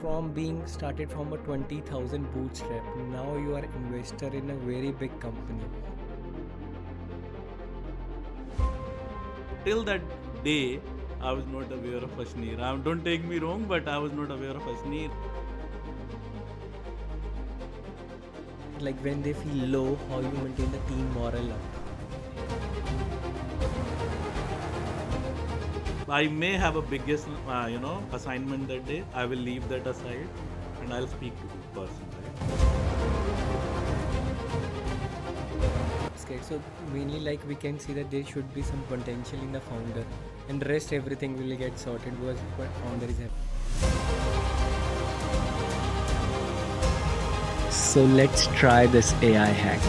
from being started from a 20,000 bootstrap, now you are investor in a very big company. Till that day, I was not aware of Ashneer. Don't take me wrong, but I was not aware of Ashneer. Like when they feel low, how you maintain the team morale up. I may have a biggest, assignment that day. I will leave that aside, and I'll speak to the person. Okay, so mainly like we can see that there should be some potential in the founder, and the rest everything will get sorted because what founder is happy. So let's try this AI hack.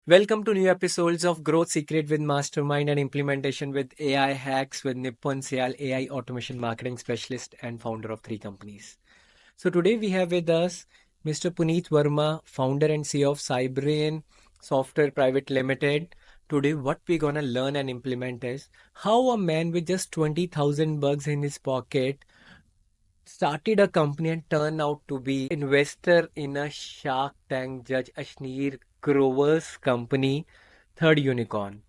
Welcome to new episodes of Growth Secret with Mastermind and Implementation with AI Hacks with Nippon Seal AI Automation Marketing Specialist and founder of 3 companies. So today we have with us Mr. Puneet Verma, founder and CEO of Cybrain Software Private Limited. Today what we're gonna learn and implement is how a man with just 20,000 bucks in his pocket started a company and turned out to be investor in a Shark Tank Judge Ashneer Grover's company, third unicorn.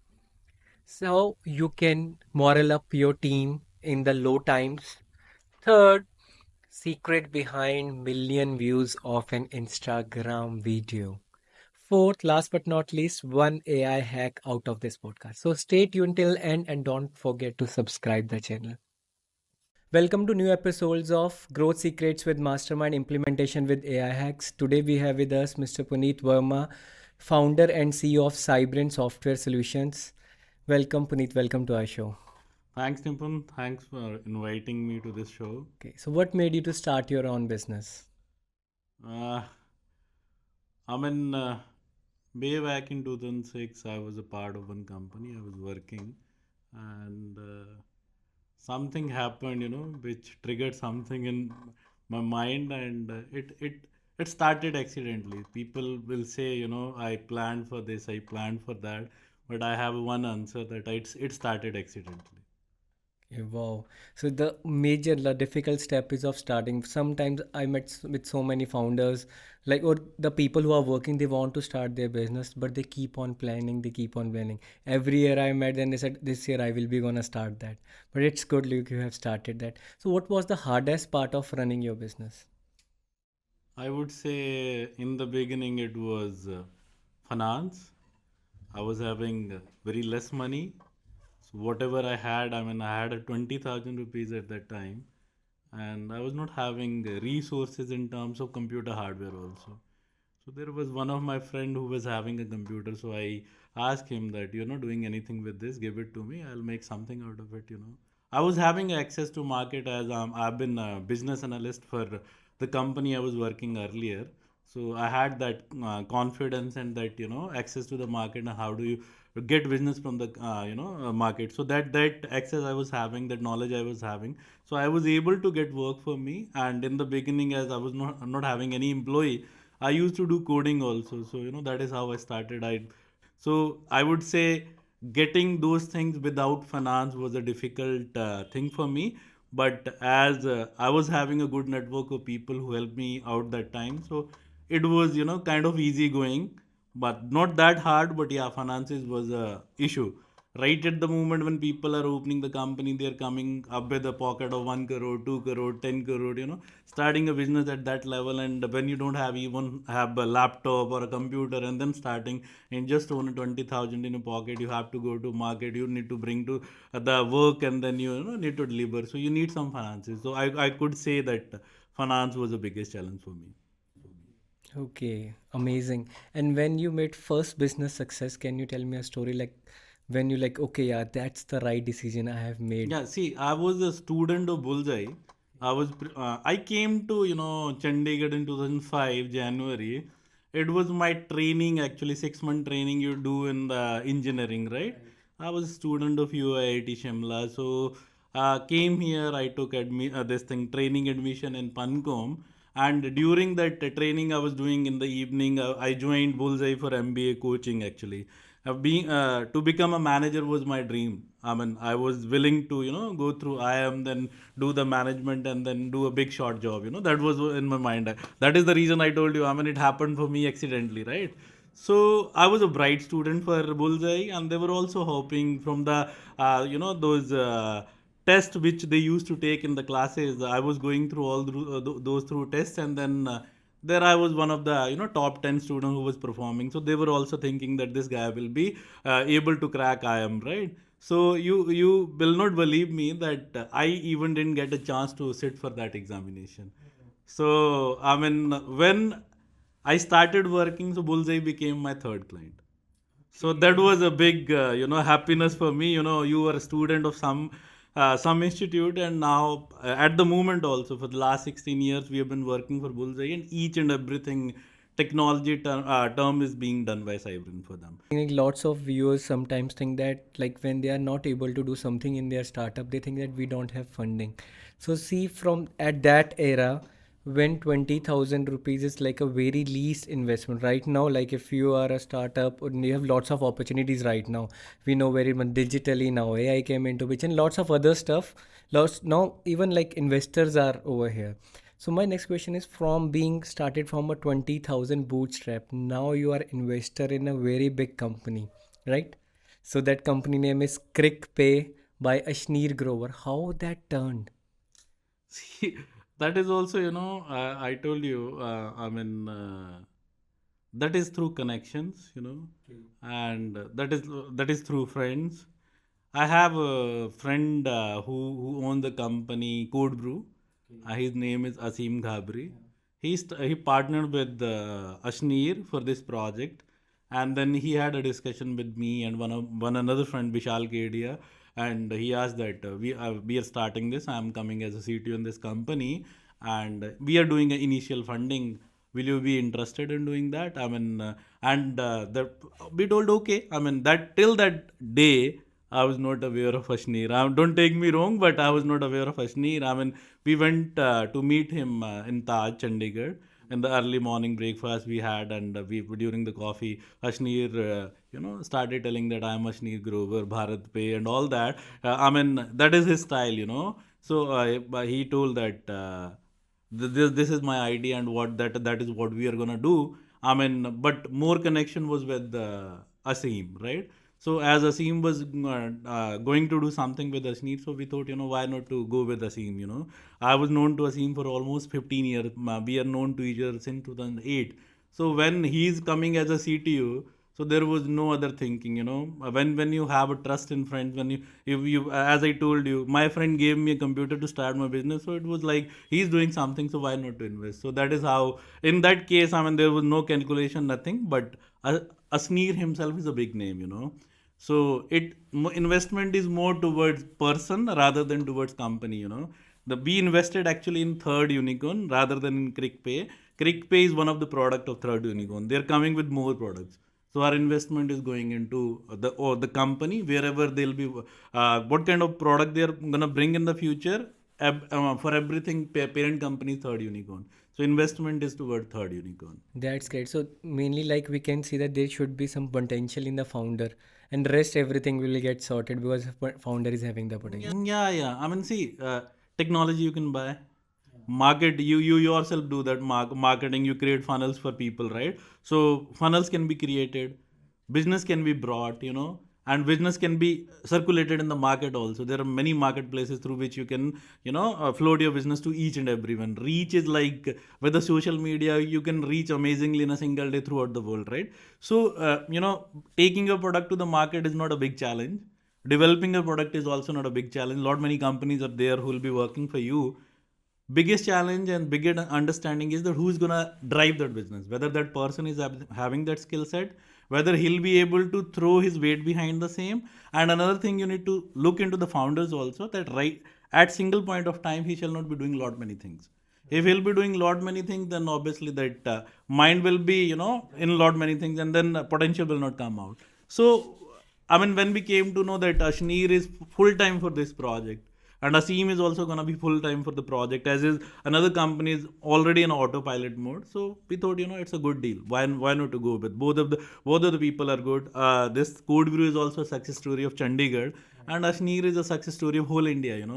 So you can moral up your team in the low times. Third, secret behind million views of an Instagram video. Fourth, last but not least, one AI hack out of this podcast. So stay tuned till end and don't forget to subscribe the channel. Welcome to new episodes of Growth Secrets with Mastermind Implementation with AI Hacks. Today we have with us Mr. Puneet Verma, founder and CEO of Cybrain Software Solutions. Welcome, Puneet. Welcome to our show. Thanks, Nippon. Thanks for inviting me to this show. Okay, so what made you to start your own business? Uh, I mean, way back in 2006, I was a part of one company. I was working, and something happened, which triggered something in my mind, and it started accidentally. People will say, I planned for this, I planned for that, but I have one answer that it started accidentally. Okay, wow. So the difficult step is of starting. Sometimes I met with so many founders, like or the people who are working, they want to start their business, but they keep on planning, they keep on planning. Every year I met them, they said this year I will be gonna start that. But it's good like you have started that. So what was the hardest part of running your business? I would say in the beginning it was finance. I was having very less money. So whatever I had, I had a 20,000 rupees at that time, and I was not having resources in terms of computer hardware also. So there was one of my friend who was having a computer. So I asked him that you're not doing anything with this, give it to me. I'll make something out of it. I was having access to market as I've been a business analyst for the company I was working earlier. So I had that confidence and that access to the market and how do you get business from the market. So that access I was having, that knowledge I was having. So I was able to get work for me. And in the beginning, as I was not having any employee, I used to do coding also. So that is how I started. I would say getting those things without finance was a difficult thing for me. But as I was having a good network of people who helped me out that time, so it was kind of easy going, but not that hard. But yeah, finances was a issue. Right at the moment when people are opening the company, they're coming up with a pocket of 1 crore, 2 crore, 10 crore, starting a business at that level. And when you don't have even have a laptop or a computer and then starting and just own 20,000 in a pocket, you have to go to market, you need to bring to the work, and then need to deliver. So you need some finances. So I could say that finance was the biggest challenge for me. Okay, amazing. And when you made first business success, can you tell me a story like when you like, okay, yeah, that's the right decision I have made. Yeah, see, I was a student of Bullseye. I came to Chandigarh in 2005 January. It was my training, actually 6-month training you do in the engineering, right? I was a student of UIIT Shimla, so came here. I took this thing training admission in Pancom, and during that training I was doing in the evening, I joined Bullseye for MBA coaching. Actually, being to become a manager was my dream. I mean, I was willing to go through IIM, then do the management, and then do a big short job. That was in my mind. That is the reason I told you. I mean, it happened for me accidentally, right? So I was a bright student for Bullseye, and they were also hoping from the those tests which they used to take in the classes. I was going through all those through tests, and then there I was one of the top 10 student who was performing. So they were also thinking that this guy will be able to crack IIM, right? So you will not believe me that I even didn't get a chance to sit for that examination. So I mean, when I started working, so Bullseye became my third client. So that was a big, happiness for me. You were a student of some institute, and now at the moment also for the last 16 years we have been working for Bullseye, and each and everything technology term is being done by Cybrain for them. Like lots of viewers sometimes think that like when they are not able to do something in their startup, they think that we don't have funding. So see, from at that era when 20,000 rupees is like a very least investment right now, like if you are a startup and you have lots of opportunities right now, we know very much digitally now AI came into which and lots of other stuff, lots now even like investors are over here. So my next question is, from being started from a 20,000 bootstrap, now you are investor in a very big company, right? So that company name is CrickPay by Ashneer Grover. How that turned? See, that is also, I told you, that is through connections, and that is through friends. I have a friend who owned the company Code Brew. His name is Asim Ghabri. He partnered with Ashneer for this project, and then he had a discussion with me and one another friend Vishal Kedia, and he asked that we are starting this. I am coming as a CTO in this company, and we are doing an initial funding. Will you be interested in doing that? I mean, we told okay. I mean, that till that day I was not aware of Ashneer. Don't take me wrong, but I was not aware of Ashneer. I mean, we went to meet him in Taj, Chandigarh. In the early morning breakfast we had, and we during the coffee, Ashneer, started telling that I am Ashneer Grover, Bharat Pay, and all that. I mean, that is his style, So he told that. This is my idea and that is what we are gonna do. I mean, but more connection was with Asim, right? So as Asim was going to do something with Ashneer, so we thought, why not to go with Asim? I was known to Asim for almost 15 years. We are known to each other since 2008. So when he's coming as a CTO, so there was no other thinking, when you have a trust in friends, when you as I told you, my friend gave me a computer to start my business, so it was like he's doing something, so why not to invest? So that is how, in that case, I mean, there was no calculation, nothing, but Asneer himself is a big name, so investment is more towards person rather than towards company, the we invested actually in third unicorn rather than in CrickPay. CrickPay is one of the product of third unicorn. They're coming with more products. So our investment is going into the company wherever they'll be, what kind of product they're gonna bring in the future. For everything, parent company third unicorn. So investment is toward third unicorn. That's great. So mainly like we can see that there should be some potential in the founder, and rest everything will get sorted because founder is having the potential. Yeah, yeah. I mean, see, technology you can buy. Market, you yourself do that marketing. You create funnels for people, right? So funnels can be created, business can be brought, and business can be circulated in the market also. There are many marketplaces through which you can, float your business to each and everyone. Reach is like with the social media, you can reach amazingly in a single day throughout the world, right? So, taking your product to the market is not a big challenge. Developing a product is also not a big challenge. Lot many companies are there who will be working for you. Biggest challenge and biggest understanding is that who's gonna drive that business, whether that person is having that skill set, whether he'll be able to throw his weight behind the same. And another thing, you need to look into the founders also, that right at single point of time he shall not be doing lot many things. If he'll be doing lot many things, then obviously that mind will be in lot many things, and then potential will not come out. So I mean, when we came to know that Ashneer is full time for this project, and Asim is also gonna be full time for the project, as is another company is already in autopilot mode. So we thought, it's a good deal. Why not to go with both of the people are good. This Code Brew is also a success story of Chandigarh, and Ashneer is a success story of whole India.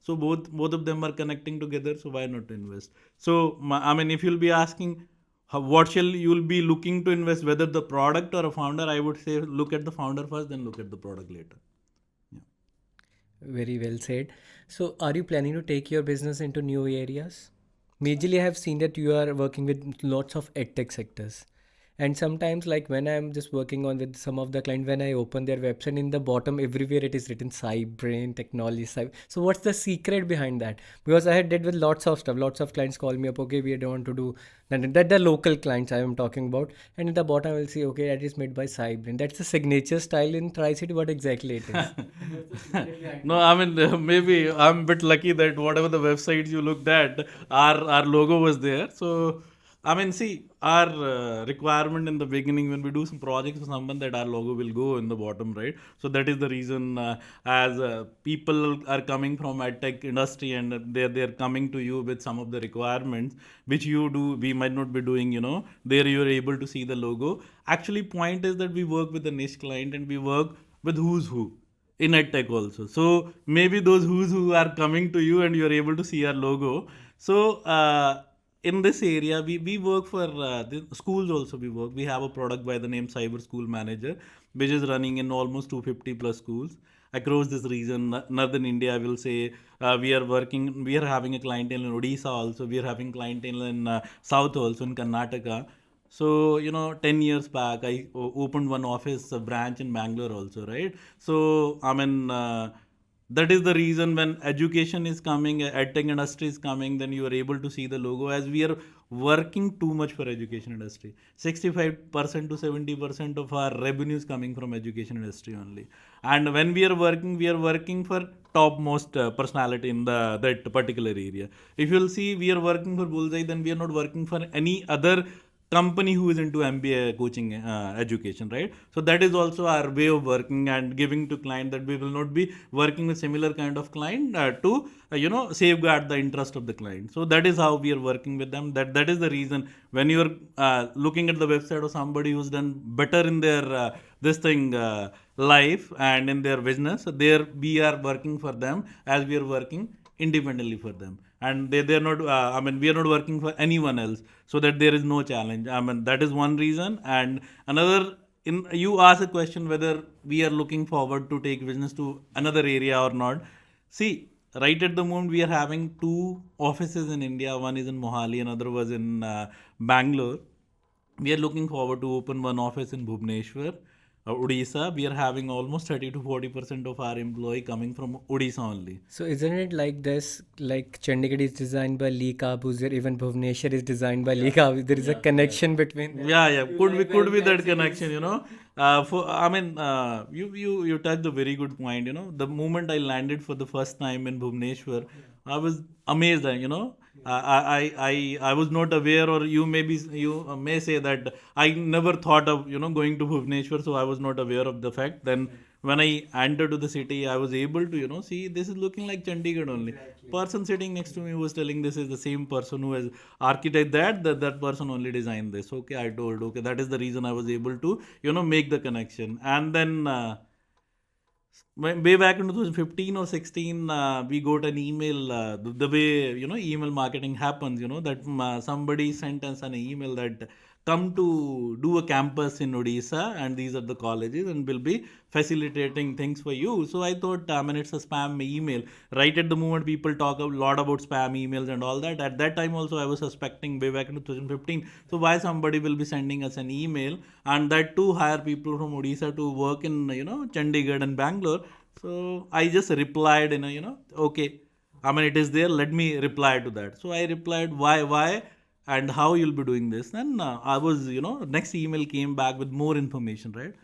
So both of them are connecting together. So why not to invest? So I mean, if you'll be asking what shall you'll be looking to invest, whether the product or a founder, I would say look at the founder first, then look at the product later. Yeah. Very well said. So, are you planning to take your business into new areas? Majorly, I have seen that you are working with lots of edtech sectors. And sometimes, like when I'm just working on with some of the client, when I open their website, in the bottom everywhere it is written Cybrain technology. So, what's the secret behind that? Because I had did with lots of stuff. Lots of clients call me up. Okay, we don't want to do that. The local clients I am talking about, and in the bottom I will see, okay, that is made by Cybrain. That's the signature style in Tri City. What exactly it is? No, I mean, maybe I'm a bit lucky that whatever the websites you looked at, our logo was there. So, I mean, see, our requirement in the beginning when we do some projects for someone, that our logo will go in the bottom, right? So that is the reason, as people are coming from a tech industry, and they're coming to you with some of the requirements which you do, we might not be doing. There you're able to see the logo. Actually, point is that we work with the niche client, and we work with who's who in edtech also. So maybe those who are coming to you, and you're able to see our logo. So in this area, we work for the schools also. We have a product by the name Cyber School Manager, which is running in almost 250 plus schools across this region. Northern India, I will say. We are having a clientele in Odisha also. We are having clientele in South also, in Karnataka. So, 10 years back, I opened one office, a branch in Bangalore also, right? So, I mean, that is the reason when education is coming, edtech industry is coming, then you are able to see the logo, as we are working too much for education industry. 65% to 70% of our revenue is coming from education industry only. And when we are working for topmost personality in that particular area. If you'll see, we are working for Bullseye, then we are not working for any other company who is into MBA coaching education, right? So that is also our way of working and giving to client, that we will not be working with similar kind of client to safeguard the interest of the client. So that is how we are working with them. That is the reason when you are looking at the website of somebody who's done better in their this thing life and in their business, there we are working for them, as we are working independently for them, and they're not we are not working for anyone else, so that there is no challenge. That is one reason. And another, in you ask a question whether we are looking forward to take business to another area or not. See, right at the moment we are having two offices in India. One is in Mohali, another was in Bangalore. We are looking forward to open one office in Bhubaneswar, Odisha. We are having almost 30 to 40% of our employee coming from Odisha only. So isn't it like this? Like Chandigarh is designed by Lee Kabuzir, even Bhubaneswar is designed by Lee Kabuzir. There is a connection between them. Yeah, could be that connection. For I mean, you touched a very good point. The moment I landed for the first time in Bhubaneswar, I was amazed. I was not aware, or you may say that I never thought of going to Bhubaneswar, so I was not aware of the fact. Then when I entered to the city, I was able to see, this is looking like Chandigarh only. Person sitting next to me was telling, this is the same person who has architect that person only designed this. Okay, I told, okay, that is the reason I was able to make the connection. And then way back in 2015 or 16, we got an email, the way email marketing happens, that somebody sent us an email that come to do a campus in Odisha, and these are the colleges, and will be facilitating things for you. So I thought, it's a spam email. Right at the moment, people talk a lot about spam emails and all that. At that time also, I was suspecting way back in 2015. So why somebody will be sending us an email, and that to hire people from Odisha to work in Chandigarh and Bangalore. So I just replied okay. It is there. Let me reply to that. So I replied, why, and how you'll be doing this. Then I was, next email came back with more information, right?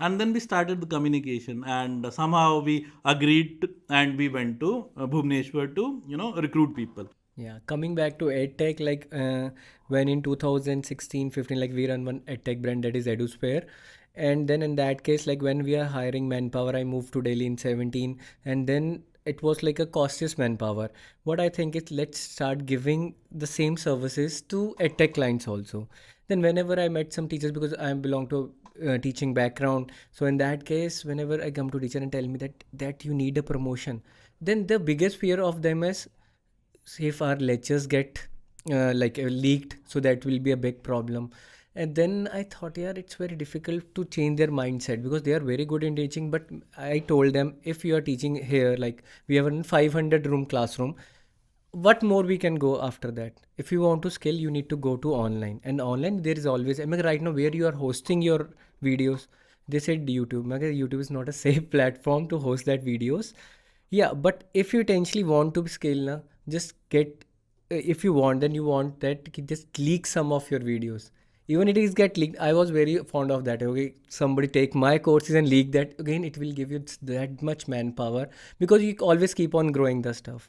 And then we started the communication, and somehow we agreed and we went to Bhubaneswar to, recruit people. Yeah, coming back to EdTech, like when in 2016-15, like we run one EdTech brand that is EduSphere, And then in that case, like when we are hiring manpower, I moved to Delhi in 17, and then it was like a costliest manpower. What I think is let's start giving the same services to edtech clients also. Then whenever I met some teachers, because I belong to teaching background, so in that case, whenever I come to teacher and tell me that you need a promotion, then the biggest fear of them is, see, if our lectures get leaked, so that will be a big problem. And then I thought, yeah, it's very difficult to change their mindset because they are very good in teaching. But I told them, if you are teaching here, like we have a 500 room classroom, what more we can go after that? If you want to scale, you need to go to online, and online there is always, I mean, right now where you are hosting your videos, they said YouTube. Magar YouTube is not a safe platform to host that videos. Yeah, but if you potentially want to scale na, just get, if you want, then you want that just leak some of your videos. Even it is get leaked. I was very fond of that. Okay, somebody take my courses and leak that. Again, it will give you that much manpower because you always keep on growing the stuff.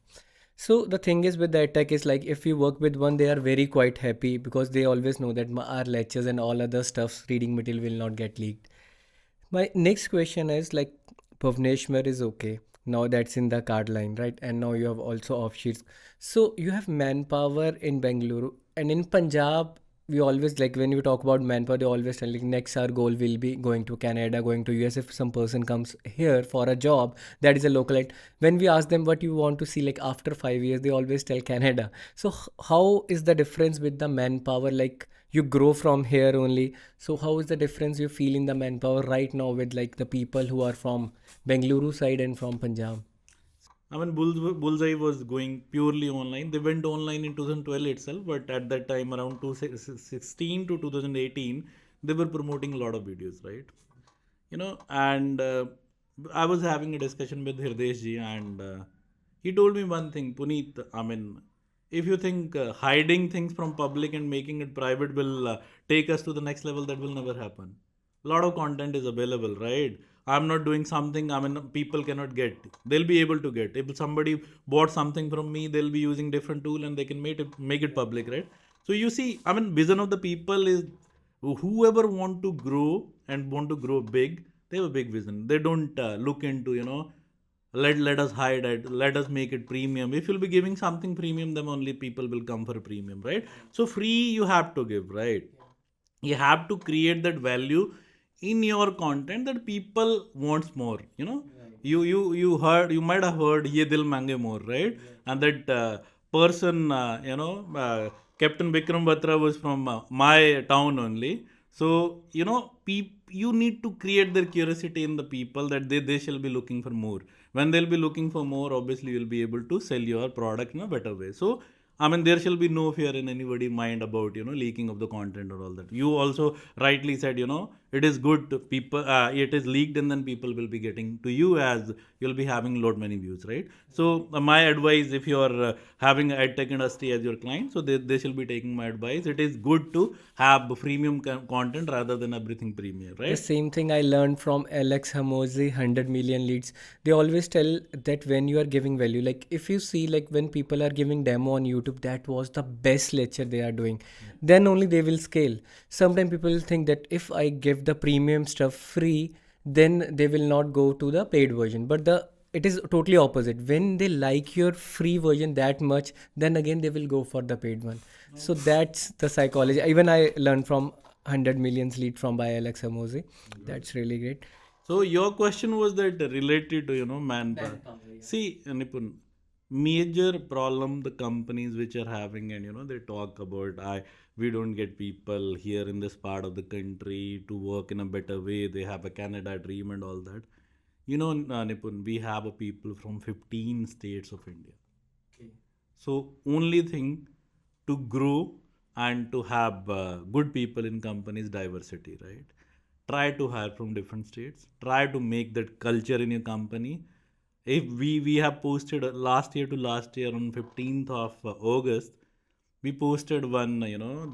So the thing is with the tech is like if you work with one, they are very quite happy because they always know that our lectures and all other stuffs, reading material will not get leaked. My next question is like Bhubaneswar is okay. Now that's in the card line, right? And now you have also offshoots. So you have manpower in Bengaluru and in Punjab. We always like when you talk about manpower, they always tell like next our goal will be going to Canada, going to US. If some person comes here for a job, that is a localite. When we ask them what you want to see, like after 5 years, they always tell Canada. So how is the difference with the manpower? Like you grow from here only, so how is the difference you feel in the manpower right now with like the people who are from Bengaluru side and from Punjab? I mean, Bullseye was going purely online. They went online in 2012 itself, but at that time, around 2016 to 2018, they were promoting a lot of videos, right? And I was having a discussion with Hirdesh ji, and he told me one thing, Puneet. I mean, if you think hiding things from public and making it private will take us to the next level, that will never happen. A lot of content is available, right? I'm not doing something, I mean, people cannot get. They'll be able to get. If somebody bought something from me, they'll be using different tool and they can make it public, right? So you see, I mean, vision of the people is whoever want to grow and want to grow big, they have a big vision. They don't look into, let us hide it, let us make it premium. If you'll be giving something premium, then only people will come for premium, right? So free you have to give, right? You have to create that value in your content that people wants more. You heard, you might have heard ye dil mange more, right? And that person, Captain Vikram Batra was from my town only. So you need to create their curiosity in the people that they shall be looking for more. When they'll be looking for more, obviously you'll be able to sell your product in a better way. So I mean, there shall be no fear in anybody's mind about leaking of the content or all that. You also rightly said, it is good to people. It is leaked, and then people will be getting to you as you'll be having lot many views, right? So my advice, if you are having ed tech industry as your client, so they shall be taking my advice. It is good to have premium content rather than everything premium, The right? same thing I learned from Alex Hamosi, 100 million leads. They always tell that when you are giving value, like if you see, like when people are giving demo on YouTube, that was the best lecture they are doing, then only they will scale. Sometimes people think that if I give the premium stuff free, then they will not go to the paid version. But it is totally opposite. When they like your free version that much, then again they will go for the paid one. So that's the psychology. Even I learned from 100 millions lead from by Alex Amosi. That's really great. So your question was that related to manpower. See, Nipun, major problem the companies which are having, and they talk about we don't get people here in this part of the country to work in a better way. They have a Canada dream and all that. Nipun, we have a people from 15 states of India. So only thing to grow and to have good people in companies, diversity, right? Try to hire from different states. Try to make that culture in your company. If we have posted last year to last year on 15th of August, we posted one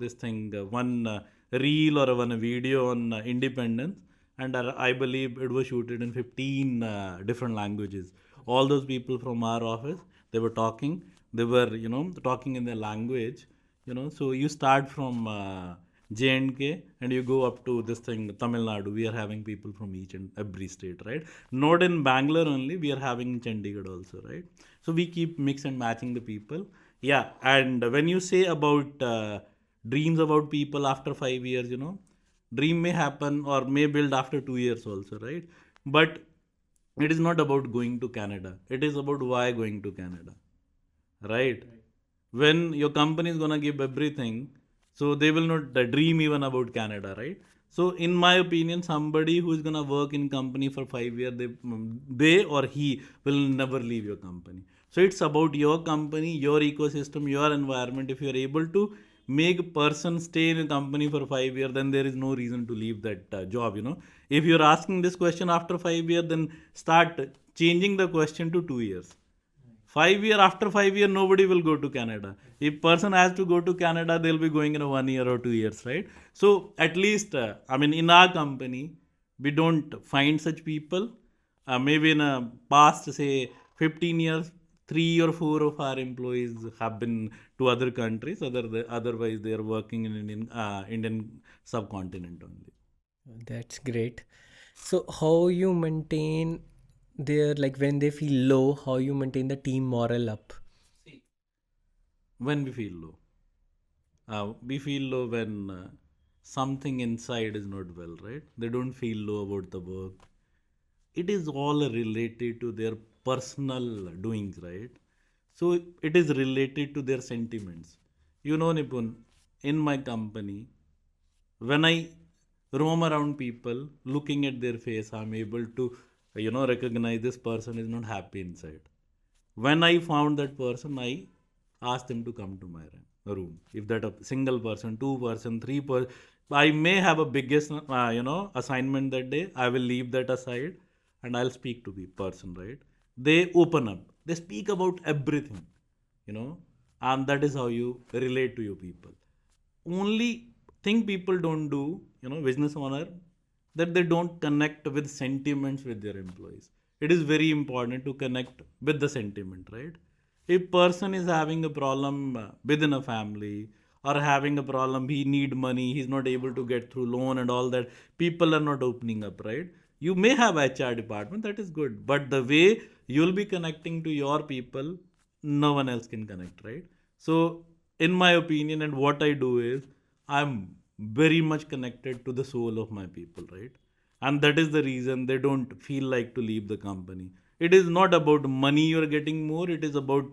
this thing one reel or one video on independence, and I believe it was shooted in 15 different languages. All those people from our office, they were talking, they were talking in their language. So you start from J&K, and you go up to this thing, Tamil Nadu. We are having people from each and every state, right? Not in Bangalore only, we are having in Chandigarh also, right? So we keep mix and matching the people. Yeah, and when you say about dreams about people after 5 years, dream may happen or may build after 2 years also, right? But it is not about going to Canada. It is about why going to Canada, right? When your company is gonna give everything, so they will not dream even about Canada, right? So in my opinion, somebody who is gonna work in company for 5 years, they or he will never leave your company. So it's about your company, your ecosystem, your environment. If you are able to make a person stay in a company for 5 years, then there is no reason to leave that job. If you're asking this question after 5 years, then start changing the question to 2 years. 5 year after 5 year, nobody will go to Canada. If person has to go to Canada, they'll be going in a 1 year or 2 years, right? So at least, in our company, we don't find such people. Maybe in a past, say 15 years, 3 or 4 of our employees have been to other countries. Otherwise, they are working in Indian subcontinent only. That's great. So how you maintain their, like, when they feel low, how you maintain the team morale up? When we feel low, we feel low when something inside is not well, right? They don't feel low about the work. It is all related to their personal doings, right? So it is related to their sentiments. Nipun, in my company, when I roam around people, looking at their face, I'm able to recognize this person is not happy inside. When I found that person, I asked them to come to my room. If that a single person, two person, three person, I may have a biggest assignment that day, I will leave that aside and I'll speak to the person, right? They open up, they speak about everything, you know and that is how you relate to your people. Only thing people don't do, business owner, that they don't connect with sentiments with their employees. It is very important to connect with the sentiment, right? If person is having a problem within a family, or having a problem, he need money, he's not able to get through loan and all that, people are not opening up, right? You may have HR department, that is good, but the way you'll be connecting to your people, no one else can connect, right? So in my opinion, and what I do is, I'm very much connected to the soul of my people, right? And that is the reason they don't feel like to leave the company. It is not about money you're getting more, it is about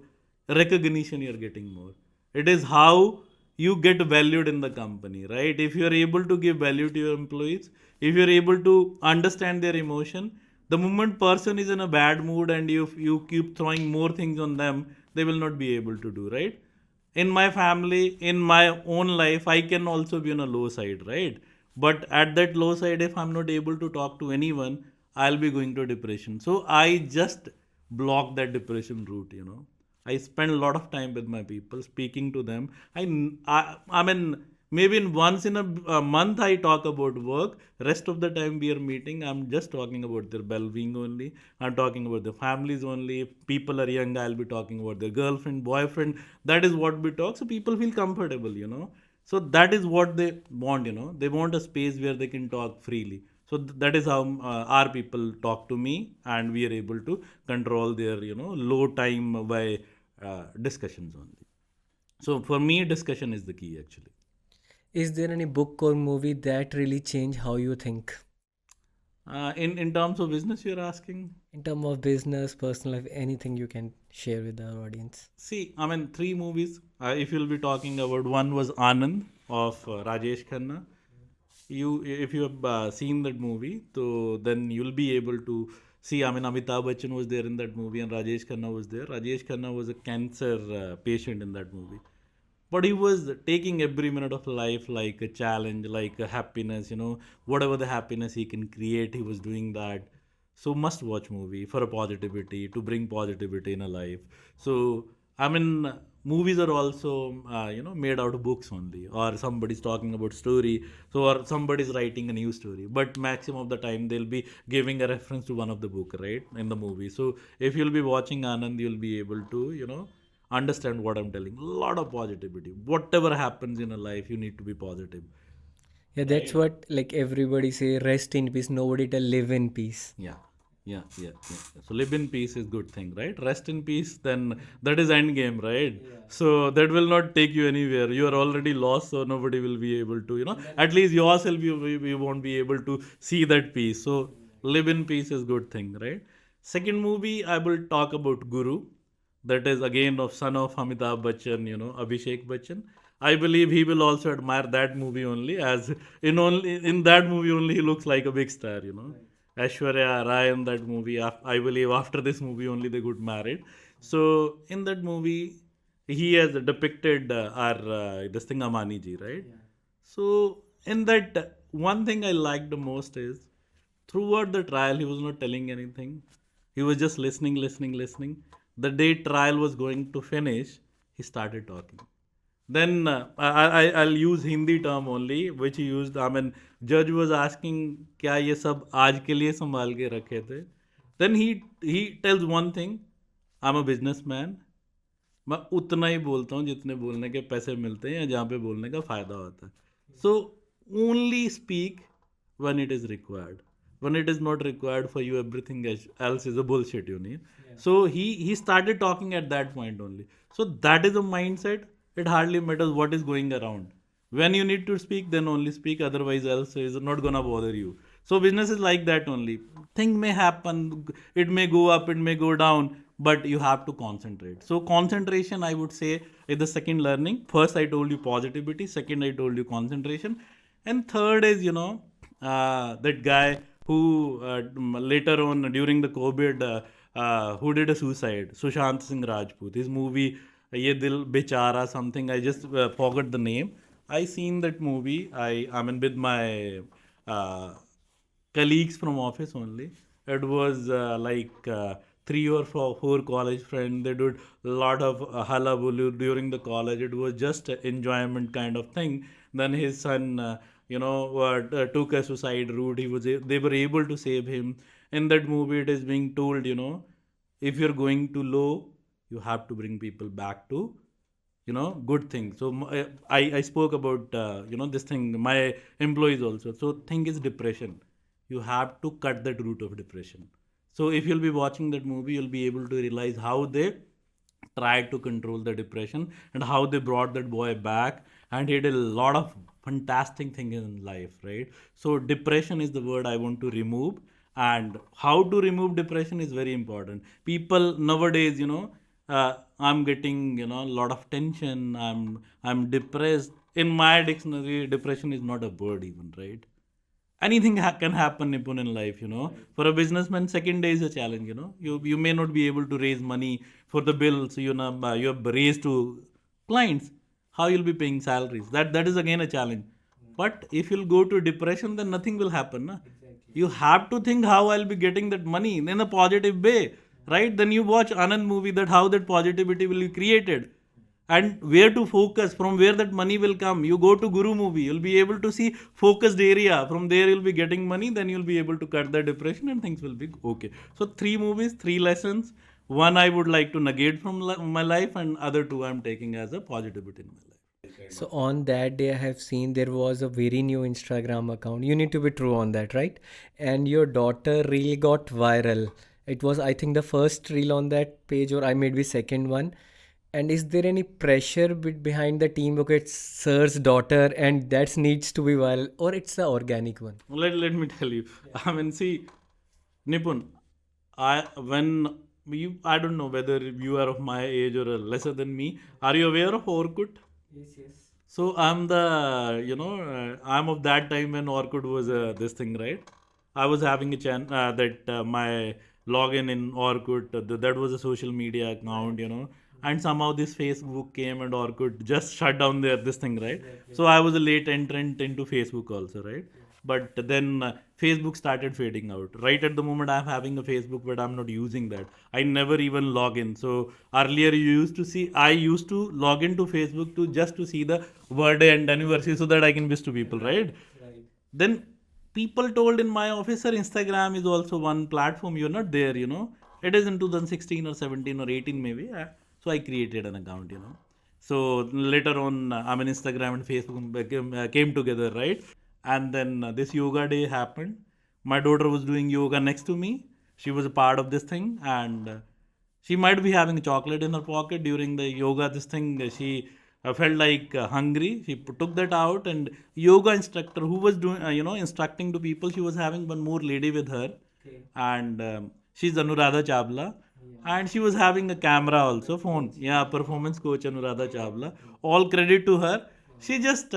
recognition you're getting more. It is how you get valued in the company, right? If you're able to give value to your employees, if you're able to understand their emotion, the moment person is in a bad mood and you keep throwing more things on them, they will not be able to do, right? In my family, in my own life, I can also be on a low side, right? But at that low side, if I'm not able to talk to anyone, I'll be going to depression. So I just block that depression route. I spend a lot of time with my people, speaking to them. I mean, maybe once in a month I talk about work. Rest of the time we are meeting, I'm just talking about their well-being only. I'm talking about their families only. If people are young, I'll be talking about their girlfriend, boyfriend. That is what we talk, so people feel comfortable. So that is what they want. They want a space where they can talk freely. So that is how our people talk to me, and we are able to control their low time by discussions only. So for me, discussion is the key actually. Is there any book or movie that really changed how you think? In terms of business, you're asking. In terms of business, personal life, anything you can share with our audience. See, three movies. If you'll be talking about, one was Anand of Rajesh Khanna. If you have seen that movie, so then you'll be able to see. Amitabh Bachchan was there in that movie, and Rajesh Khanna was there. Rajesh Khanna was a cancer patient in that movie, but he was taking every minute of life like a challenge, like a happiness. Whatever the happiness he can create, he was doing that. So must watch movie for a positivity, to bring positivity in a life. So I mean movies are also made out of books only, or somebody's talking about story, so or somebody's writing a new story, but maximum of the time they'll be giving a reference to one of the book, right, in the movie. So if you'll be watching Anand, you'll be able to understand what I'm telling. A lot of positivity. Whatever happens in a life, you need to be positive. Yeah, that's right? what like everybody say, rest in peace. Nobody tell live in peace. Yeah, yeah. So live in peace is good thing, right? Rest in peace, then that is end game, right? So that will not take you anywhere. You are already lost, so nobody will be able to, at least yourself, you won't be able to see that peace. So live in peace is good thing, right? Second movie, I will talk about Guru. That is again of son of Amitabh Bachchan, Abhishek Bachchan. I believe he will also admire that movie only, as in that movie only he looks like a big star. Aishwarya Rai in that movie. I believe after this movie only they got married. So in that movie, he has depicted our this thing Amani ji, right? So in that, one thing I liked the most is throughout the trial he was not telling anything. He was just listening, listening, listening. The day trial was going to finish, he started talking. Then I'll use Hindi term only, which he used. I mean, judge was asking, क्या ये सब आज के लिए संभाल के रखे थे? Then he tells one thing, I'm a businessman. मैं उतना ही बोलता हूँ जितने बोलने के पैसे मिलते हैं या जहाँ पे बोलने का फायदा होता है. So only speak when it is required. When it is not required for you, everything else is a bullshit. So he started talking at that point only. So that is a mindset. It hardly matters what is going around. When you need to speak, then only speak. Otherwise, else is not gonna bother you. So business is like that only. Thing may happen. It may go up. It may go down. But you have to concentrate. So concentration, I would say, is the second learning. First, I told you positivity. Second, I told you concentration. And third is, that guy who later on during the COVID, who did a suicide, Sushant Singh Rajput. His movie, Ye Dil Bechara, something, I just forgot the name. I seen that movie. I mean, with my colleagues from office only. It was three or four college friends. They did a lot of hullabaloo during the college. It was just an enjoyment kind of thing. Then his son, took a suicide route. They were able to save him. In that movie, it is being told, if you're going too low, you have to bring people back to good thing. So I spoke about this thing, my employees also. So thing is depression, you have to cut that root of depression. So if you'll be watching that movie, you'll be able to realize how they tried to control the depression and how they brought that boy back, and he did a lot of fantastic things in life, right? So depression is the word I want to remove. And how to remove depression is very important. People nowadays, I'm getting a lot of tension, I'm depressed. In my dictionary, depression is not a word even, right? Anything can happen, Nipun, in life. For a businessman, second day is a challenge. You may not be able to raise money for the bills. You have raised to clients. How you'll be paying salaries? That is again a challenge. But if you'll go to depression, then nothing will happen. Na? You have to think how I'll be getting that money in a positive way, right? Then you watch Anand movie, that how that positivity will be created and where to focus, from where that money will come. You go to Guru movie, you'll be able to see focused area. From there you'll be getting money, then you'll be able to cut the depression and things will be okay. So three movies, three lessons. One I would like to negate from my life, and other two I'm taking as a positivity in my life. So on that day, I have seen there was a very new Instagram account. You need to be true on that, right? And your daughter reel got viral. It was, I think, the first reel on that page, or I maybe second one. And is there any pressure behind the team? Okay, it's sir's daughter, and that needs to be viral, or it's the organic one? Let me tell you. I mean, see, Nipun, I don't know whether you are of my age or lesser than me. Are you aware of Orkut? Yes, yes. So I'm of that time when Orkut was this thing, right? I was having a my login in Orkut, that was a social media account, and somehow this Facebook came and Orkut just shut down this thing, right? So I was a late entrant into Facebook also, right? But then Facebook started fading out. Right at the moment, I'm having a Facebook, but I'm not using that. I never even log in. So earlier, I used to log into Facebook to just to see the birthday and anniversary so that I can wish to people, right? Right. Then people told in my office, sir, Instagram is also one platform. You're not there, It is in 2016 or 17 or 18 maybe. So I created an account. So later on, Instagram and Facebook came together, right? And then this yoga day happened. My daughter was doing yoga next to me. She was a part of this thing, and she might be having chocolate in her pocket during the yoga. This thing, she felt like hungry. She took that out, and yoga instructor who was doing, instructing to people, she was having one more lady with her. Okay. And she's Anuradha Chavla, and she was having a camera also, phone. Yeah, performance coach Anuradha Chavla. All credit to her. She just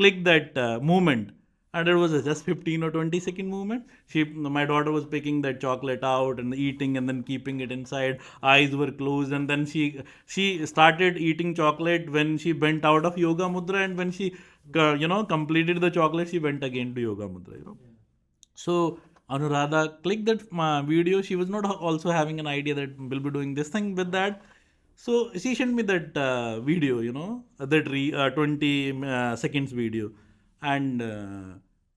clicked that movement, and it was just 15 or 20-second movement. My daughter was picking that chocolate out and eating, and then keeping it inside. Eyes were closed, and then she started eating chocolate when she bent out of yoga mudra, and when she completed the chocolate, she went again to yoga mudra. So Anuradha clicked that video. She was not also having an idea that we'll be doing this thing with that. So she sent me that video, that 20 seconds video, and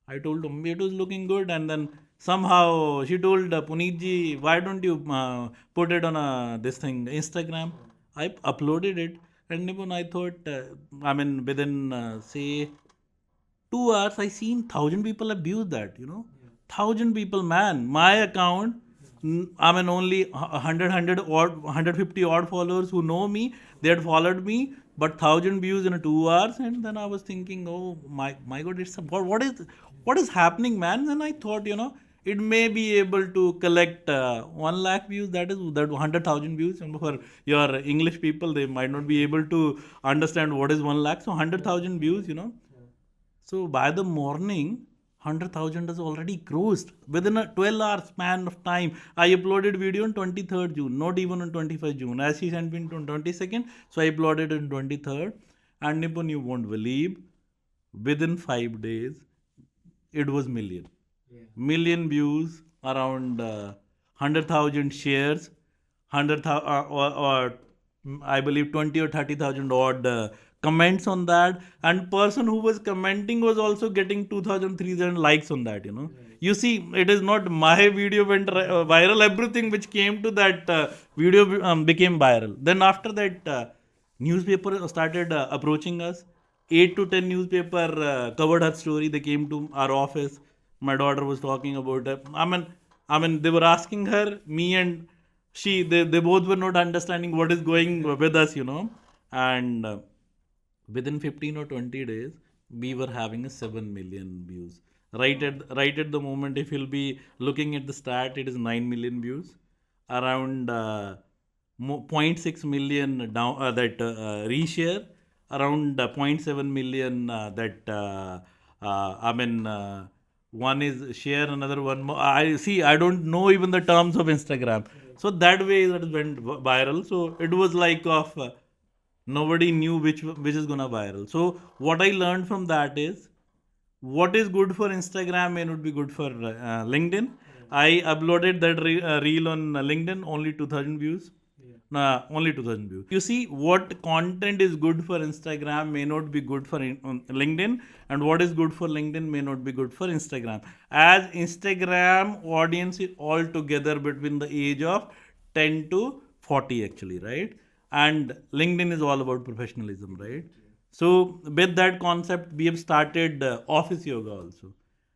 I told him it was looking good. And then somehow she told Puneet ji, why don't you put it on this thing Instagram? I uploaded it, and even I thought, within say 2 hours, I seen 1,000 people abuse that. 1,000 people, man. My account, only 100 odd, 150 odd followers who know me. They had followed me, but 1,000 views in 2 hours. And then I was thinking, oh my God, what is happening, man? And I thought, it may be able to collect 1 lakh views. That is that 100,000 views. And for your English people, they might not be able to understand what is 1 lakh. So 100,000 views. So by the morning, 100,000 is already crossed within a 12-hour span of time. I uploaded video on 23rd June, not even on 25th June. As she sent me on 22nd, so I uploaded on 23rd. And Nipun, you won't believe, within 5 days, it was million. Yeah. Million views, around 100,000 shares, 100,000 or I believe 20 or 30,000 odd comments on that, and person who was commenting was also getting 2,000, 3,000 likes on that. You see, it is not my video went viral. Everything which came to that video became viral. Then after that, newspaper started approaching us. 8 to 10 newspaper covered her story. They came to our office. My daughter was talking about it. They were asking her, me and they both were not understanding what is going with us. And within 15 or 20 days, we were having a 7 million views. Right at the moment, if you'll be looking at the stat, it is 9 million views. Around zero point 0.6 million down that reshare, around zero point 0.7 million that one is share, another one more. I see. I don't know even the terms of Instagram. So that way that went viral. So it was like of nobody knew which is gonna viral. So what I learned from that is, what is good for Instagram may not be good for LinkedIn. I uploaded that reel on LinkedIn, only 2,000 views. Only 2,000 views. You see, what content is good for Instagram may not be good for LinkedIn, and what is good for LinkedIn may not be good for Instagram. As Instagram audience is altogether between the age of 10 to 40, actually, right? And LinkedIn is all about professionalism, right? So with that concept, we have started office yoga also.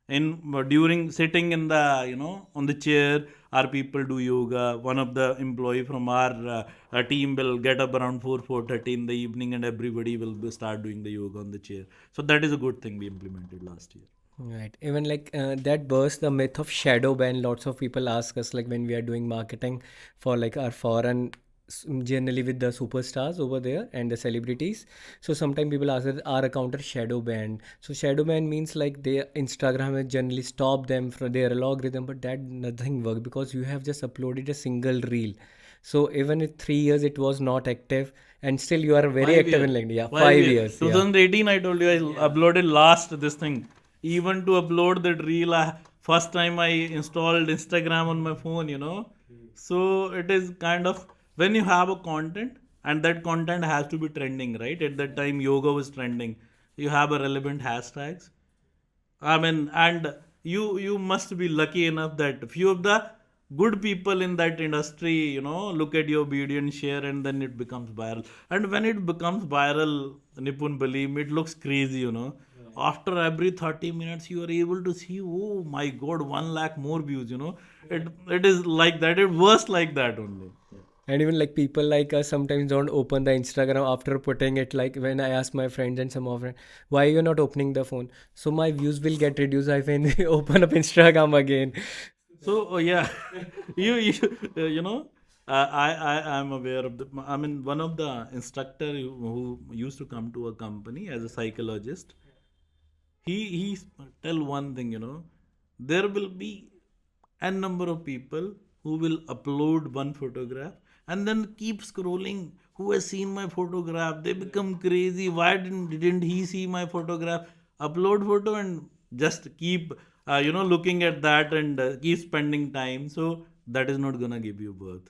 In during sitting in the on the chair, our people do yoga. One of the employee from our team will get up around 4:30 in the evening, and everybody will start doing the yoga on the chair. So that is a good thing we implemented last year. Right. Even like that bursts the myth of shadow ban. Lots of people ask us like when we are doing marketing for like our foreign, generally with the superstars over there and the celebrities. So sometimes people ask us, our account are shadow banned. So shadow ban means like they Instagram has generally stopped them from their algorithm, but that nothing work because you have just uploaded a single reel. So even in 3 years it was not active, and still you are very active in LinkedIn. Yeah, 5 years. Yeah. 2018, I told you I uploaded last this thing. Even to upload that reel, first time I installed Instagram on my phone. So it is kind of, when you have a content, and that content has to be trending, right? At that time, yoga was trending. You have a relevant hashtags. And you must be lucky enough that few of the good people in that industry, look at your video and share, and then it becomes viral. And when it becomes viral, Nipun, believe me, it looks crazy. after every 30 minutes you are able to see, oh my god, 1 lakh more views, it is like that, it works like that only. And even like people like us sometimes don't open the Instagram after putting it. Like when I ask my friends and some of them, why you're not opening the phone? So my views will get reduced if I open up Instagram again. So yeah, you know, I am aware of the. I mean, one of the instructor who used to come to a company as a psychologist, he tell one thing, there will be n number of people who will upload one photograph and then keep scrolling. Who has seen my photograph? They become crazy. Why didn't he see my photograph? Upload photo and just keep looking at that and keep spending time. So that is not gonna give you birth.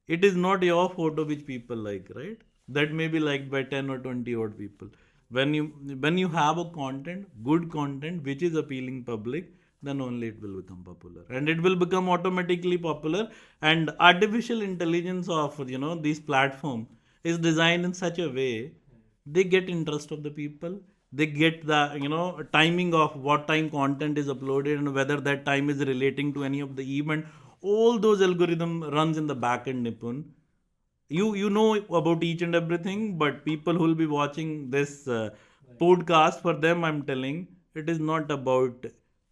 It is not your photo which people like, right? That may be liked by 10 or 20 odd people. When you have a content, good content which is appealing public, then only it will become popular, and it will become automatically popular. And artificial intelligence of these platform is designed in such a way, they get interest of the people, they get the timing of what time content is uploaded and whether that time is relating to any of the event. All those algorithm runs in the back end, Nipun. You know about each and everything, but people who will be watching this podcast, for them I'm telling, it is not about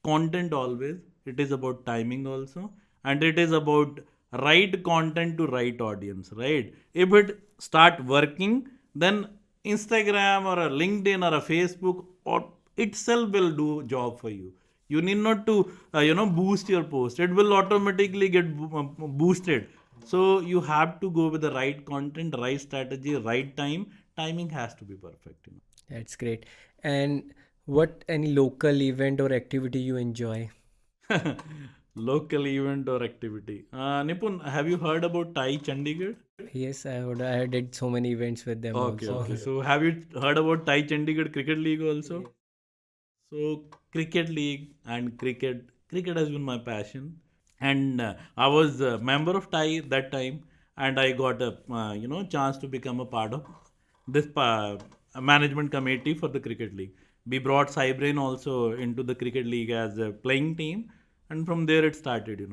content always, it is about timing also, and it is about right content to right audience, right? If it start working, then Instagram or a LinkedIn or a Facebook or itself will do job for you. You need not to boost your post, it will automatically get boosted. So you have to go with the right content, right strategy, right time. Timing has to be perfect. That's great. And what any local event or activity you enjoy? Local event or activity. Nipun, have you heard about Thai Chandigarh? Yes, I would. I did so many events with them Okay, also. okay. So have you heard about Thai Chandigarh Cricket League also? So cricket league and cricket has been my passion, and I was a member of Thai that time, and I got a chance to become a part of this management committee for the cricket league. We brought Cybrain also into the cricket league as a playing team, and from there it started.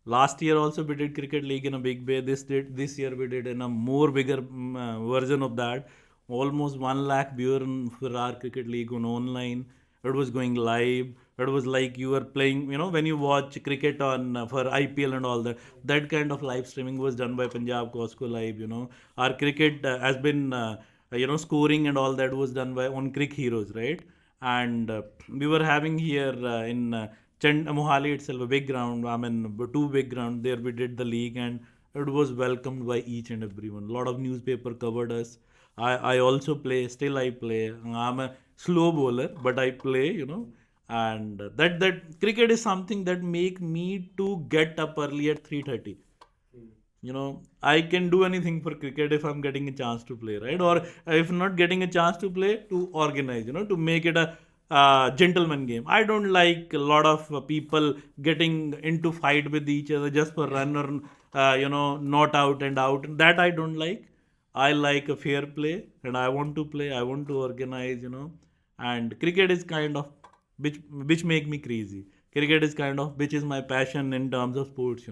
Last year also we did cricket league in a big way. This year we did in a more bigger version of that. Almost 1 lakh viewer for our cricket league on online. It was going live. It was like you were playing. When you watch cricket on for IPL and all that. That kind of live streaming was done by Punjab Cosco Live. Our cricket has been scoring and all that was done by on Crick Heroes, right? And we were having here in Mohali itself a big ground. I mean, two big ground. There we did the league, and it was welcomed by each and everyone. A lot of newspaper covered us. I also play. Still, I play. I'm a slow bowler, but I play. And that cricket is something that make me to get up early at 3:30. I can do anything for cricket if I'm getting a chance to play, right? Or if not getting a chance to play, to organize, to make it a gentleman game. I don't like a lot of people getting into fight with each other just for run or not out and out. That I don't like. I like a fair play, and I want to play, I want to organize, and cricket is kind of which make me crazy. Cricket is kind of which is my passion in terms of sports.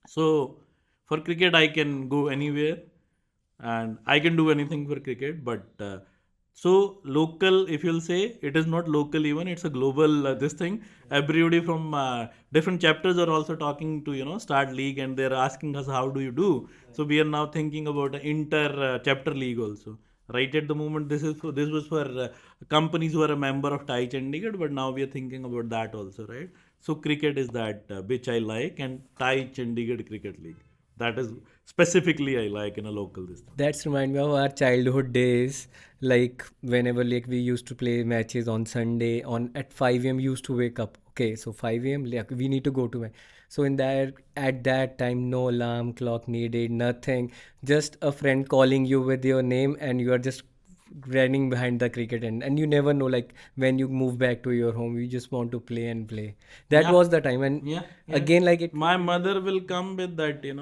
So for cricket, I can go anywhere and I can do anything for cricket. But so local, if you'll say, it is not local even, it's a global this thing. Everybody from different chapters are also talking to start league, and they're asking us how do you do. So we are now thinking about an inter chapter league also. Right at the moment, this was for companies who are a member of Thai Chandigarh, but now we are thinking about that also, right? So cricket is that which I like, and Thai Chandigarh Cricket League. That is specifically I like in a local this thing. That's remind me of our childhood days. Like whenever like we used to play matches on Sunday on at 5 a.m. we used to wake up. Okay, so 5 a.m. like we need to go to match. So in that at that time no alarm clock needed, nothing. Just a friend calling you with your name and you are just running behind the cricket and you never know like when you move back to your home you just want to play and play. That Yeah, was the time and yeah, yeah. again like it. My mother will come with that. In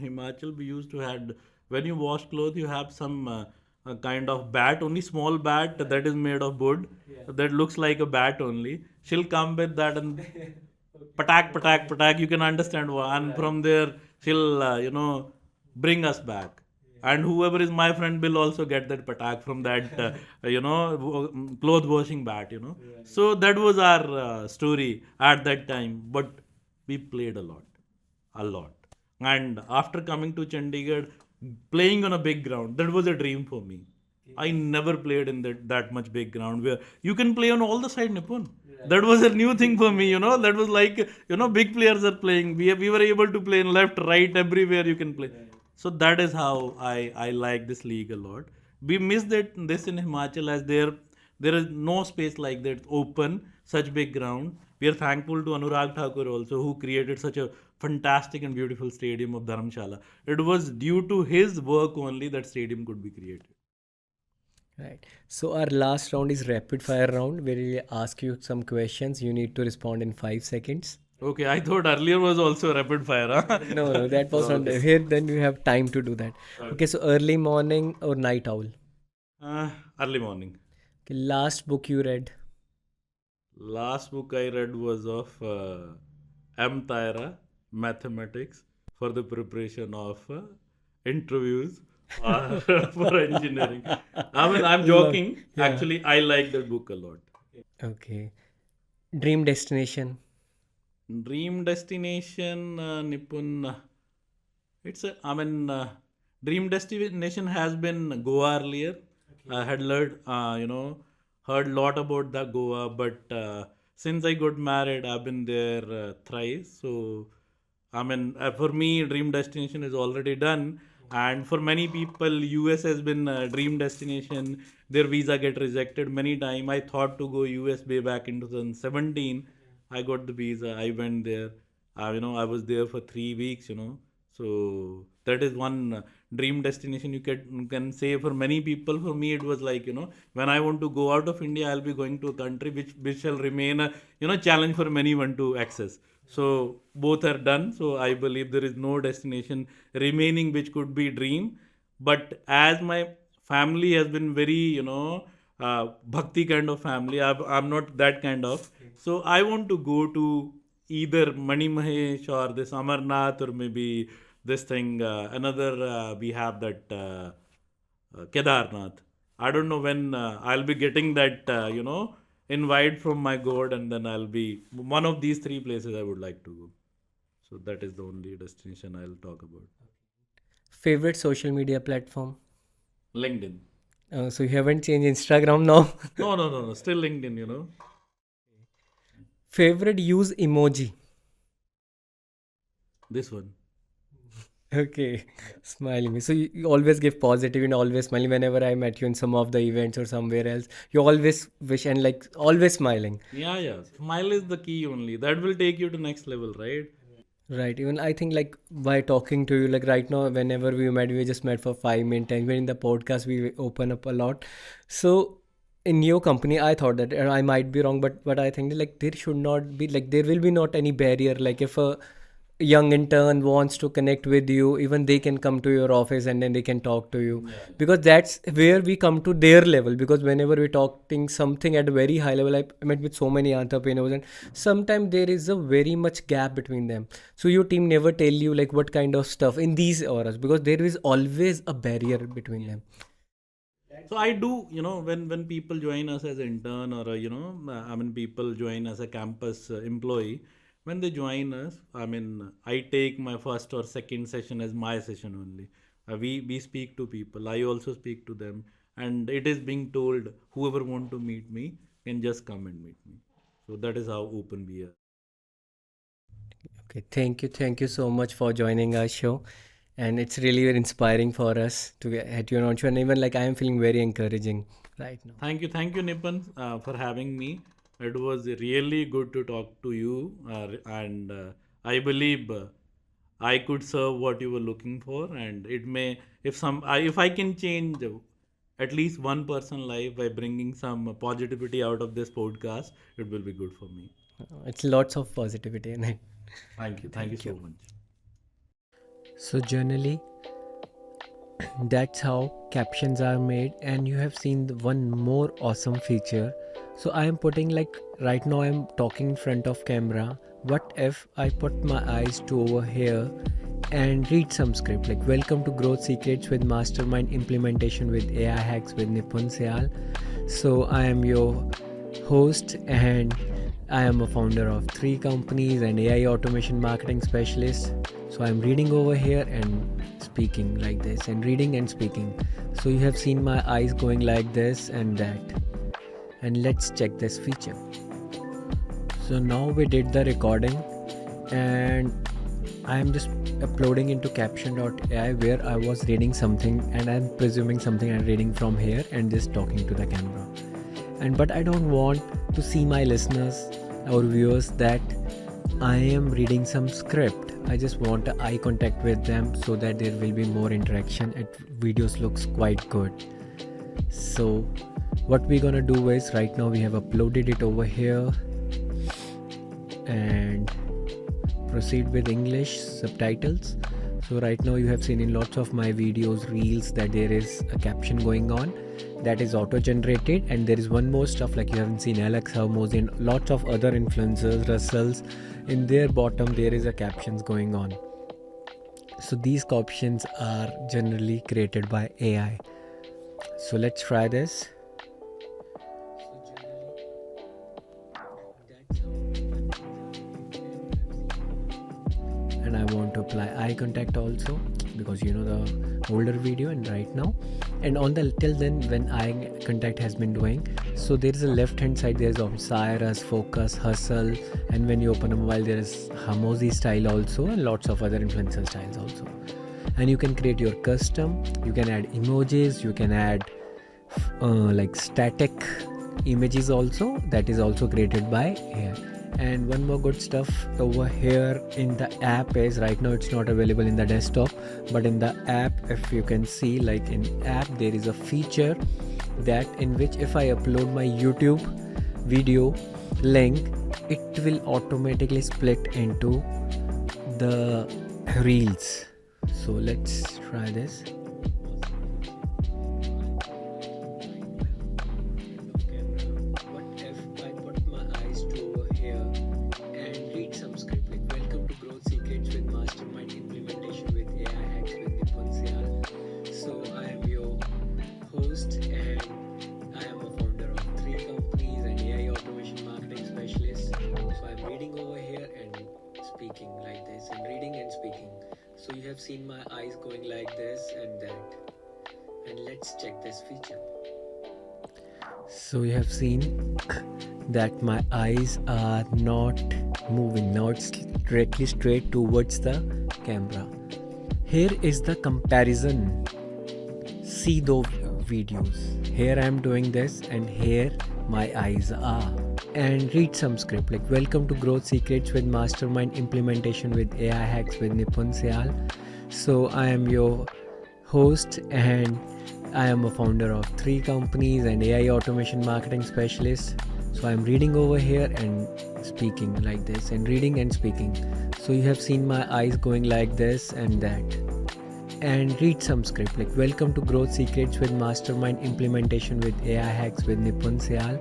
Himachal we used to had when you wash clothes you have some a kind of bat, only small bat that is made of wood, that looks like a bat only. She'll come with that and patak, patak, patak. You can understand why. And from there, she'll, bring us back. And whoever is my friend will also get that patak from that, cloth washing bat. So that was our story at that time. But we played a lot, a lot. And after coming to Chandigarh, playing on a big ground, that was a dream for me. I never played in that much big ground where you can play on all the side, Nipun. That was a new thing for me. That was like, big players are playing. We were able to play in left, right, everywhere you can play. So that is how I like this league a lot. We miss this in Himachal, as there is no space like that open, such big ground. We are thankful to Anurag Thakur also, who created such a fantastic and beautiful stadium of Dharamshala. It was due to his work only that stadium could be created. Right. So our last round is rapid fire round where we ask you some questions. You need to respond in 5 seconds. Okay, I thought earlier was also rapid fire. Huh? No, that was not Okay. here. Then you have time to do that. Okay, so early morning or night owl? Uh, Early morning. Okay, last book you read? Last book I read was of M. Taira, Mathematics, for the preparation of interviews or for engineering. I mean, I'm Love. joking. Yeah. Actually, I like that book a lot. Okay. Dream destination? Dream destination, Nipun. Dream destination has been Goa earlier. I had heard lot about the Goa, but since I got married, I've been there thrice. So, for me, dream destination is already done. And for many people, US has been a dream destination. Their visa get rejected many time. I thought to go US way back in 2017. I got the visa. I went there. I was there for 3 weeks. So that is one dream destination you can say for many people. For me, it was like, when I want to go out of India, I'll be going to a country which shall remain a challenge for anyone to access. So both are done. So I believe there is no destination remaining which could be dream. But as my family has been very, bhakti kind of family, I'm not that kind of. So I want to go to either Mani Mahesh or this Amarnath, or maybe this thing, another, we have that Kedarnath. I don't know when I'll be getting that, invite from my God, and then I'll be one of these three places I would like to go. So that is the only destination I'll talk about. Favorite social media platform? LinkedIn. So you haven't changed Instagram now? No, no, no, no. Still LinkedIn. Favorite use emoji? This one. Okay, smiling me. So you always give positive and always smiling. Whenever I met you in some of the events or somewhere else, you always wish and like always smiling. Yeah, yeah. Smile is the key only. That will take you to next level, right? Right. Even I think like by talking to you, like right now, whenever we met, we just met for 5 minutes, and when in the podcast we open up a lot. So in your company, I thought that, and I might be wrong, but I think like there should not be like there will be not any barrier. Like if a young intern wants to connect with you, even they can come to your office and then they can talk to you, Yeah. because that's where we come to their level. Because whenever we're talking something at a very high level, I met with so many entrepreneurs, and sometimes there is a very much gap between them. So your team never tell you like what kind of stuff in these auras, because there is always a barrier between them. So I do, when people join us as an intern, or people join as a campus employee. When they join us, I take my first or second session as my session only. We speak to people. I also speak to them, and it is being told whoever want to meet me can just come and meet me. So that is how open we are. Okay, thank you so much for joining our show, and it's really very inspiring for us to get you on show, and even like I am feeling very encouraging right now. Thank you, Nipan, for having me. It was really good to talk to you, and I believe I could serve what you were looking for, and it may, if I can change at least one person life by bringing some positivity out of this podcast, it will be good for me. It's lots of positivity in it. Thank you Thank so you. much. So generally, that's how captions are made. And you have seen one more awesome feature. So I am putting, like, right now I'm talking in front of camera. What if I put my eyes to over here and read some script, like, welcome to Growth Secrets with Mastermind Implementation with AI Hacks with Nipun Syal. So I am your host, and I am a founder of 3 companies and AI automation marketing specialist. So I'm reading over here and speaking like this, and reading and speaking. So you have seen my eyes going like this and that. And let's check this feature. So now we did the recording, and I am just uploading into caption.ai where I was reading something, and I'm presuming something I'm reading from here and just talking to the camera. But I don't want to see my listeners or viewers that I am reading some script. I just want eye contact with them so that there will be more interaction. Videos looks quite good. So what we're gonna do is, right now we have uploaded it over here, and proceed with English subtitles. So right now you have seen in lots of my videos, reels, that there is a caption going on that is auto generated, and there is one more stuff, like you haven't seen Alex Hermosi and lots of other influencers, Russells, in their bottom there is a captions going on. So these captions are generally created by AI. So let's try this. And I want to apply eye contact also, because you know the older video and right now, and on the till then when eye contact has been doing. So there is a left hand side, there is Cyrus, Focus, Hustle, and when you open a mobile there is Hermosi style also, and lots of other influencer styles also. And you can create your custom, you can add emojis, you can add like static images also, that is also created by AI. And one more good stuff over here in the app is, right now it's not available in the desktop, but in the app, if you can see, like in app there is a feature that in which if I upload my YouTube video link, it will automatically split into the reels. So let's try this. So you have seen my eyes going like this and that. And let's check this feature. So you have seen that my eyes are not moving. Now it's directly straight towards the camera. Here is the comparison. See those videos. Here I am doing this, and here my eyes are. And read some script, like, welcome to Growth Secrets with Mastermind Implementation with AI Hacks with Nipun Syal. So I am your host, and I am a founder of 3 companies and AI automation marketing specialist. So I'm reading over here and speaking like this, and reading and speaking. So you have seen my eyes going like this and that. And read some script, like, welcome to Growth Secrets with Mastermind Implementation with AI Hacks with Nipun Syal.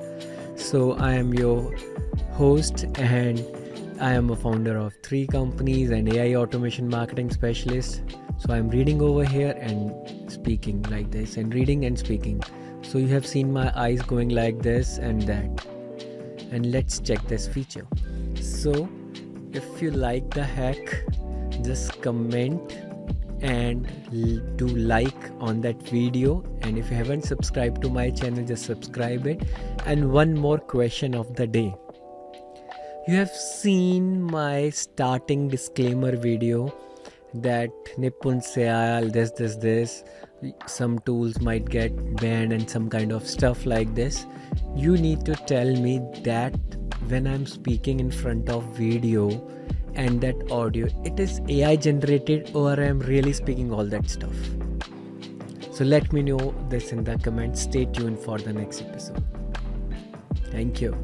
So I am your host, and I am a founder of 3 companies and AI automation marketing specialist. So I'm reading over here and speaking like this, and reading and speaking. So you have seen my eyes going like this and that. And let's check this feature. So if you like the hack, just comment and do like on that video, and if you haven't subscribed to my channel, just subscribe it. And one more question of the day. You have seen my starting disclaimer video that Nipun Syal, this, some tools might get banned and some kind of stuff like this. You need to tell me that when I'm speaking in front of video and that audio, it is AI generated or I am really speaking all that stuff. So let me know this in the comments. Stay tuned for the next episode. Thank you.